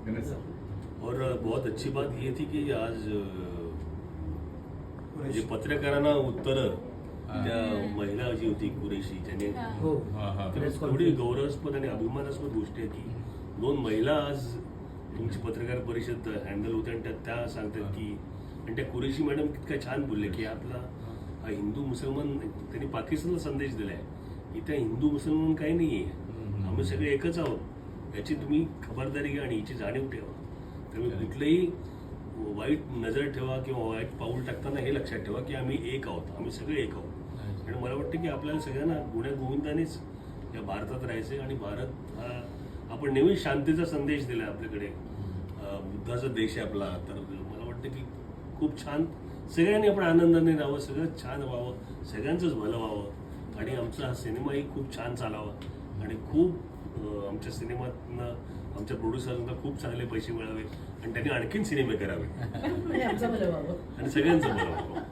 और बहुत अच्छी बात ये थी की आज जे पत्रकारांना उत्तर त्या महिला जी होती कुरेशी ज्याने थोडी गौरवास्पद आणि अभिमानास्पद गोष्टी आहे की 2 महिला आज तुमची पत्रकार परिषद हँडल होते आणि त्या सांगतात की आणि त्या कुरेशी मॅडम इतक्या छान बोलले की आपला हा हिंदू मुसलमान त्यांनी पाकिस्तानला संदेश दिलाय इथे हिंदू मुसलमान काही नाहीये आम्ही सगळे एकच आहोत याची तुम्ही खबरदारी घ्या आणि याची जाणीव ठेवा त्यामुळे कुठलंही वाईट नजर ठेवा किंवा वाईट पाऊल टाकताना हे लक्षात ठेवा की आम्ही एक आहोत आम्ही सगळे एक आहोत आणि मला वाटतं की आपल्याला सगळ्यांना गुण्या गोविंदानेच या भारतात राहायचं आणि भारत हा आपण नेहमी शांतीचा संदेश दिला आपल्याकडे बुद्धाचा देश आहे आपला तर मला वाटतं की खूप छान सगळ्यांनी आपण आनंदाने राहावं सगळं छान व्हावं सगळ्यांचंच भलं व्हावं आणि आमचा हा सिनेमाही खूप छान चालावा आणि खूप आमच्या सिनेमातनं आमच्या प्रोड्युसर्सना खूप चांगले पैसे मिळावे आणि त्यांनी आणखीन सिनेमे करावे आणि आमचं भलं व्हावं आणि सगळ्यांचं भलं व्हावं